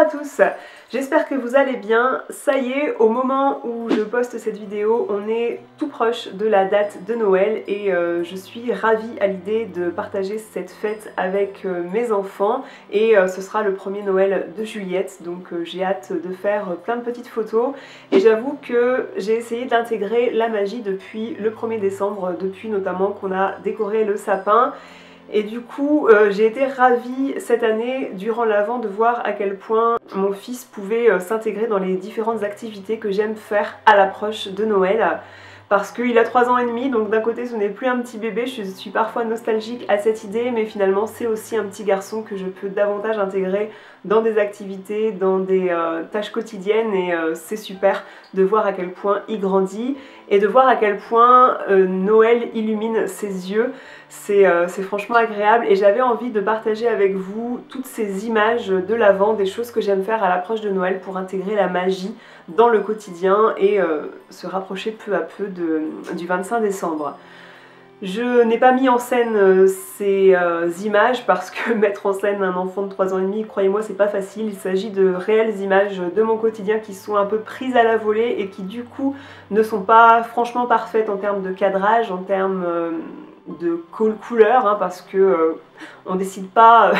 à tous, j'espère que vous allez bien. Ça y est, au moment où je poste cette vidéo, on est tout proche de la date de Noël et je suis ravie à l'idée de partager cette fête avec mes enfants et ce sera le premier Noël de Juliette, donc j'ai hâte de faire plein de petites photos et j'avoue que j'ai essayé d'intégrer la magie depuis le 1er décembre, depuis notamment qu'on a décoré le sapin. Et du coup, j'ai été ravie cette année, durant l'Avent, de voir à quel point mon fils pouvait s'intégrer dans les différentes activités que j'aime faire à l'approche de Noël. Parce qu'il a 3 ans et demi, donc d'un côté ce n'est plus un petit bébé, je suis parfois nostalgique à cette idée, mais finalement c'est aussi un petit garçon que je peux davantage intégrer dans des activités, dans des tâches quotidiennes et c'est super de voir à quel point il grandit et de voir à quel point Noël illumine ses yeux. C'est franchement agréable et j'avais envie de partager avec vous toutes ces images de l'Avent, des choses que j'aime faire à l'approche de Noël pour intégrer la magie dans le quotidien et se rapprocher peu à peu du 25 décembre. Je n'ai pas mis en scène ces images parce que mettre en scène un enfant de 3 ans et demi, croyez-moi, c'est pas facile. Il s'agit de réelles images de mon quotidien qui sont un peu prises à la volée et qui du coup ne sont pas franchement parfaites en termes de cadrage, en termes de couleur, hein, parce que on décide pas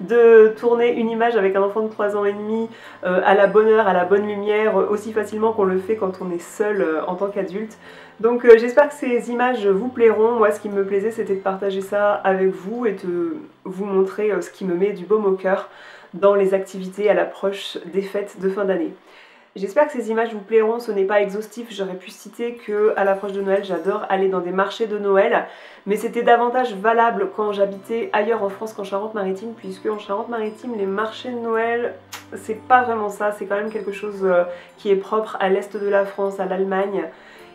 de tourner une image avec un enfant de 3 ans et demi à la bonne heure, à la bonne lumière, aussi facilement qu'on le fait quand on est seul en tant qu'adulte. Donc j'espère que ces images vous plairont. Moi ce qui me plaisait c'était de partager ça avec vous et de vous montrer ce qui me met du baume au cœur dans les activités à l'approche des fêtes de fin d'année. J'espère que ces images vous plairont, ce n'est pas exhaustif, j'aurais pu citer qu'à l'approche de Noël, j'adore aller dans des marchés de Noël, mais c'était davantage valable quand j'habitais ailleurs en France qu'en Charente-Maritime, puisque en Charente-Maritime, les marchés de Noël, c'est pas vraiment ça, c'est quand même quelque chose qui est propre à l'est de la France, à l'Allemagne,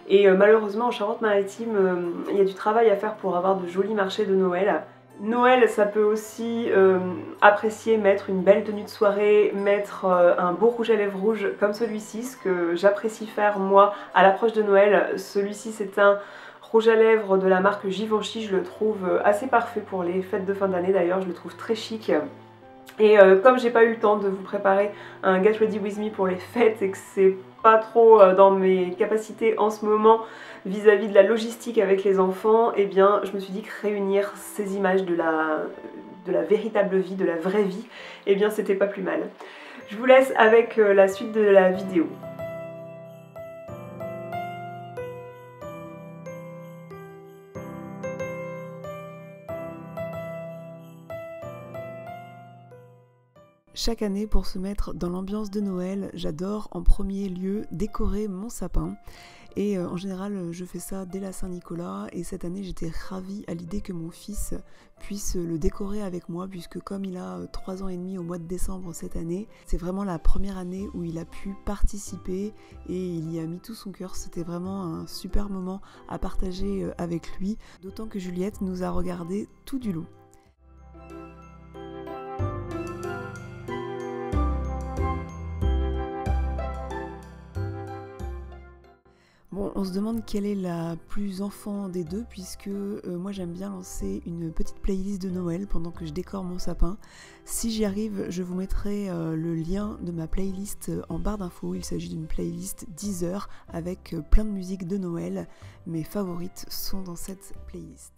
et malheureusement en Charente-Maritime, il y a du travail à faire pour avoir de jolis marchés de Noël. Noël, ça peut aussi apprécier mettre une belle tenue de soirée, mettre un beau rouge à lèvres rouge comme celui-ci, ce que j'apprécie faire moi à l'approche de Noël. Celui-ci c'est un rouge à lèvres de la marque Givenchy, je le trouve assez parfait pour les fêtes de fin d'année d'ailleurs, je le trouve très chic. Et comme j'ai pas eu le temps de vous préparer un Get Ready With Me pour les fêtes et que c'est pas trop dans mes capacités en ce moment vis-à-vis de la logistique avec les enfants, eh bien je me suis dit que réunir ces images de la véritable vie, de la vraie vie, eh bien c'était pas plus mal. Je vous laisse avec la suite de la vidéo. Chaque année, pour se mettre dans l'ambiance de Noël, j'adore en premier lieu décorer mon sapin. Et en général, je fais ça dès la Saint-Nicolas. Et cette année, j'étais ravie à l'idée que mon fils puisse le décorer avec moi, puisque comme il a 3 ans et demi au mois de décembre cette année, c'est vraiment la première année où il a pu participer et il y a mis tout son cœur. C'était vraiment un super moment à partager avec lui, d'autant que Juliette nous a regardé tout du long. Bon, on se demande quelle est la plus enfant des deux, puisque moi j'aime bien lancer une petite playlist de Noël pendant que je décore mon sapin. Si j'y arrive, je vous mettrai le lien de ma playlist en barre d'infos. Il s'agit d'une playlist Deezer avec plein de musiques de Noël. Mes favorites sont dans cette playlist.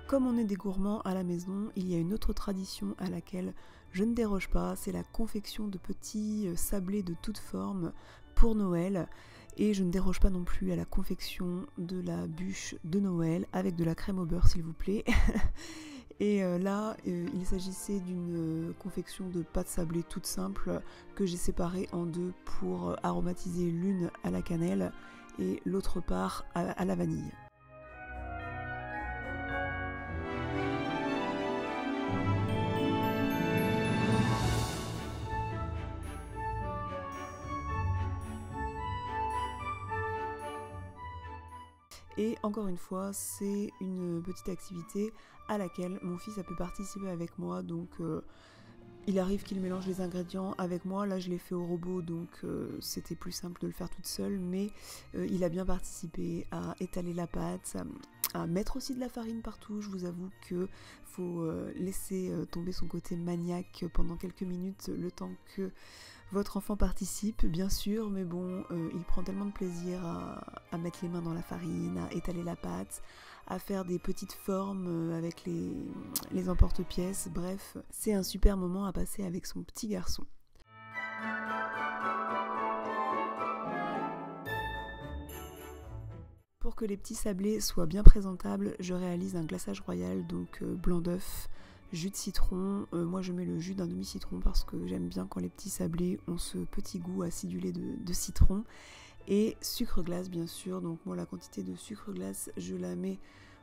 Comme on est des gourmands à la maison, il y a une autre tradition à laquelle je ne déroge pas, c'est la confection de petits sablés de toutes formes pour Noël. Et je ne déroge pas non plus à la confection de la bûche de Noël avec de la crème au beurre s'il vous plaît. Et là, il s'agissait d'une confection de pâte sablée toute simple que j'ai séparée en deux pour aromatiser l'une à la cannelle et l'autre part à la vanille. Et encore une fois, c'est une petite activité à laquelle mon fils a pu participer avec moi, donc il arrive qu'il mélange les ingrédients avec moi. Là je l'ai fait au robot, donc c'était plus simple de le faire toute seule, mais il a bien participé à étaler la pâte, à mettre aussi de la farine partout. Je vous avoue que faut laisser tomber son côté maniaque pendant quelques minutes, le temps que votre enfant participe, bien sûr, mais bon, il prend tellement de plaisir à mettre les mains dans la farine, à étaler la pâte, à faire des petites formes avec les emporte-pièces. Bref, c'est un super moment à passer avec son petit garçon. Pour que les petits sablés soient bien présentables, je réalise un glaçage royal, donc blanc d'œuf, jus de citron. Moi je mets le jus d'un demi-citron parce que j'aime bien quand les petits sablés ont ce petit goût acidulé de citron. Et sucre glace bien sûr, donc moi la quantité de sucre glace je la mets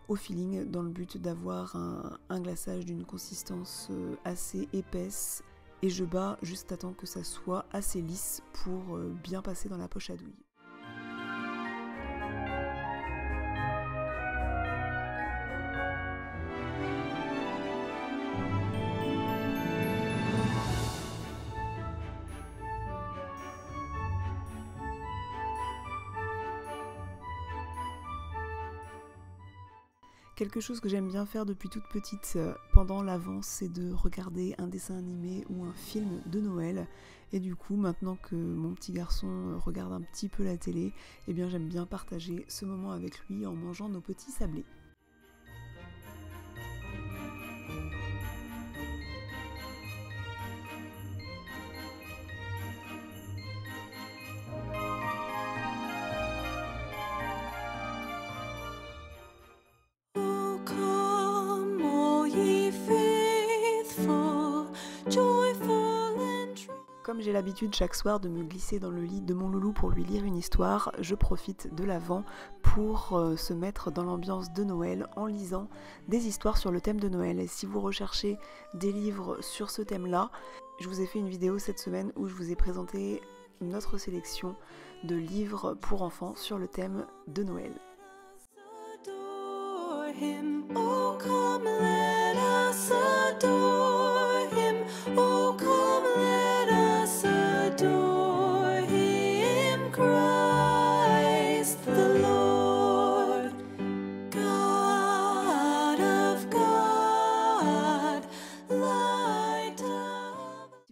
au feeling dans le but d'avoir un glaçage d'une consistance assez épaisse. Et je bats juste à temps que ça soit assez lisse pour bien passer dans la poche à douille. Quelque chose que j'aime bien faire depuis toute petite pendant l'Avent, c'est de regarder un dessin animé ou un film de Noël. Et du coup, maintenant que mon petit garçon regarde un petit peu la télé, eh bien j'aime bien partager ce moment avec lui en mangeant nos petits sablés. Comme j'ai l'habitude chaque soir de me glisser dans le lit de mon loulou pour lui lire une histoire, je profite de l'Avent pour se mettre dans l'ambiance de Noël en lisant des histoires sur le thème de Noël. Et si vous recherchez des livres sur ce thème-là, je vous ai fait une vidéo cette semaine où je vous ai présenté notre sélection de livres pour enfants sur le thème de Noël.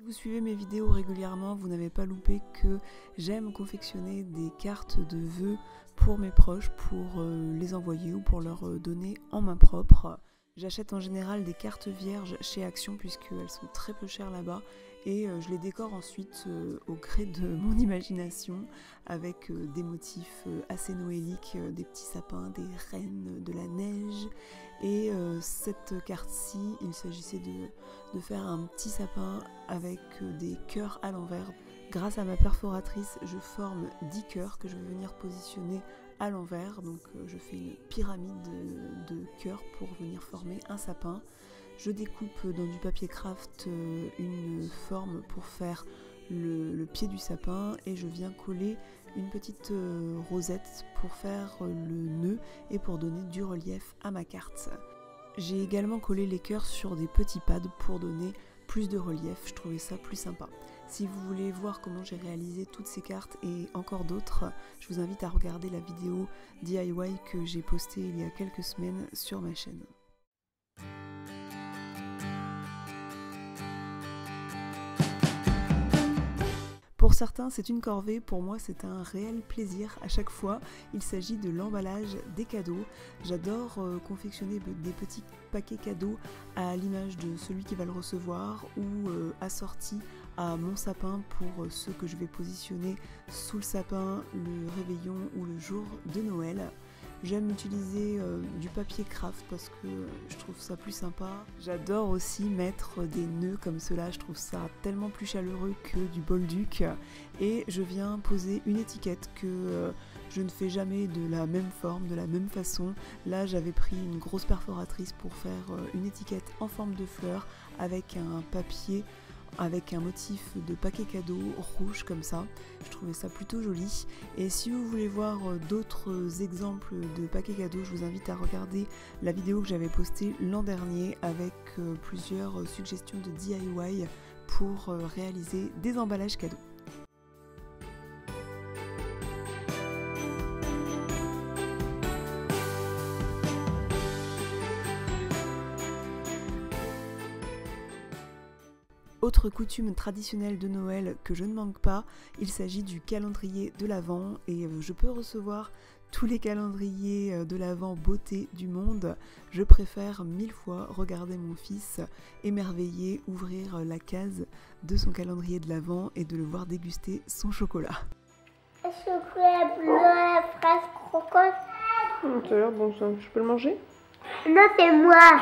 Suivez mes vidéos régulièrement, vous n'avez pas loupé que j'aime confectionner des cartes de vœux pour mes proches, pour les envoyer ou pour leur donner en main propre. J'achète en général des cartes vierges chez Action puisqu'elles sont très peu chères là-bas et je les décore ensuite au gré de mon imagination avec des motifs assez noéliques, des petits sapins, des reines, de la neige. Et cette carte-ci, il s'agissait de faire un petit sapin avec des cœurs à l'envers. Grâce à ma perforatrice, je forme 10 cœurs que je vais venir positionner à l'envers. Donc je fais une pyramide de cœurs pour venir former un sapin. Je découpe dans du papier craft une forme pour faire le pied du sapin et je viens coller une petite rosette pour faire le nœud et pour donner du relief à ma carte. J'ai également collé les cœurs sur des petits pads pour donner plus de relief, je trouvais ça plus sympa. Si vous voulez voir comment j'ai réalisé toutes ces cartes et encore d'autres, je vous invite à regarder la vidéo DIY que j'ai postée il y a quelques semaines sur ma chaîne. Pour certains, c'est une corvée, pour moi c'est un réel plaisir à chaque fois. Il s'agit de l'emballage des cadeaux. J'adore confectionner des petits paquets cadeaux à l'image de celui qui va le recevoir ou assortis à mon sapin pour ceux que je vais positionner sous le sapin le réveillon ou le jour de Noël. J'aime utiliser du papier craft parce que je trouve ça plus sympa. J'adore aussi mettre des nœuds comme cela, je trouve ça tellement plus chaleureux que du bolduc. Et je viens poser une étiquette que Je ne fais jamais de la même forme, de la même façon. Là j'avais pris une grosse perforatrice pour faire une étiquette en forme de fleur avec un papier avec un motif de paquet cadeau rouge comme ça. Je trouvais ça plutôt joli. Et si vous voulez voir d'autres exemples de paquets cadeaux, je vous invite à regarder la vidéo que j'avais postée l'an dernier avec plusieurs suggestions de DIY pour réaliser des emballages cadeaux. Autre coutume traditionnelle de Noël que je ne manque pas, il s'agit du calendrier de l'Avent et je peux recevoir tous les calendriers de l'Avent beauté du monde. Je préfère 1000 fois regarder mon fils émerveillé ouvrir la case de son calendrier de l'Avent et de le voir déguster son chocolat. Le chocolat blanc, la fraise croquante. Ça a l'air bon ça, je peux le manger? Non, c'est moi.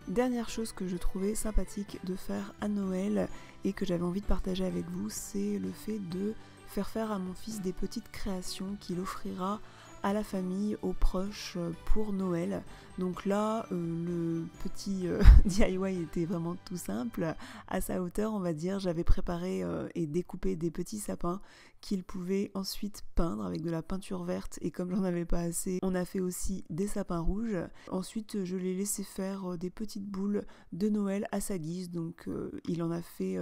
Dernière chose que je trouvais sympathique de faire à Noël et que j'avais envie de partager avec vous, c'est le fait de faire à mon fils des petites créations qu'il offrira à la famille, aux proches pour Noël. Donc là, le petit DIY était vraiment tout simple, à sa hauteur on va dire. J'avais préparé et découpé des petits sapins qu'il pouvait ensuite peindre avec de la peinture verte et comme j'en avais pas assez, on a fait aussi des sapins rouges. Ensuite je l'ai laissé faire des petites boules de Noël à sa guise, donc il en a fait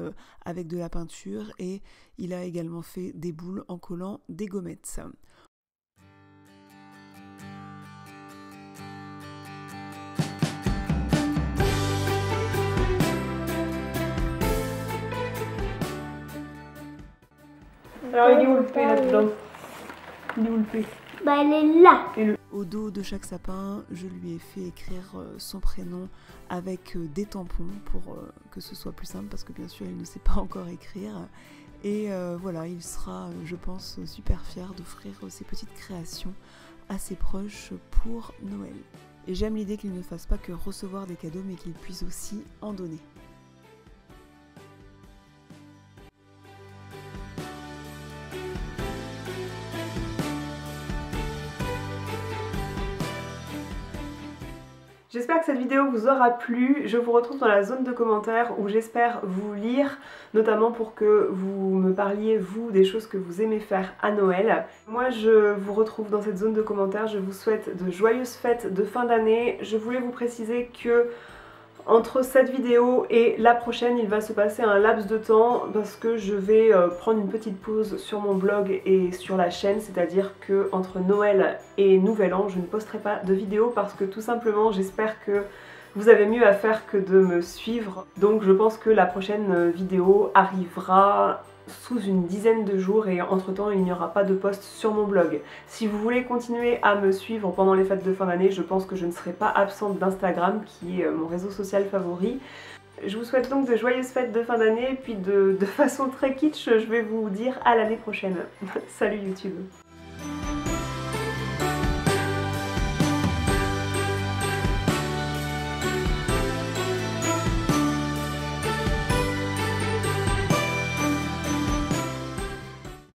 avec de la peinture et il a également fait des boules en collant des gommettes. Alors il est où le P là-dedans? Il est où le P? Bah, elle est là. Au dos de chaque sapin, je lui ai fait écrire son prénom avec des tampons pour que ce soit plus simple parce que bien sûr il ne sait pas encore écrire. Et voilà, il sera, je pense, super fier d'offrir ces petites créations à ses proches pour Noël. Et j'aime l'idée qu'il ne fasse pas que recevoir des cadeaux mais qu'il puisse aussi en donner. J'espère que cette vidéo vous aura plu. Je vous retrouve dans la zone de commentaires où j'espère vous lire, notamment pour que vous me parliez, vous, des choses que vous aimez faire à Noël. Moi, je vous retrouve dans cette zone de commentaires. Je vous souhaite de joyeuses fêtes de fin d'année. Je voulais vous préciser que entre cette vidéo et la prochaine, il va se passer un laps de temps parce que je vais prendre une petite pause sur mon blog et sur la chaîne, c'est-à-dire que entre Noël et Nouvel An, je ne posterai pas de vidéo parce que tout simplement, j'espère que vous avez mieux à faire que de me suivre. Donc je pense que la prochaine vidéo arrivera sous une dizaine de jours et entre temps il n'y aura pas de post sur mon blog. Si vous voulez continuer à me suivre pendant les fêtes de fin d'année, je pense que je ne serai pas absente d'Instagram qui est mon réseau social favori. Je vous souhaite donc de joyeuses fêtes de fin d'année et puis de façon très kitsch, je vais vous dire à l'année prochaine. Salut YouTube!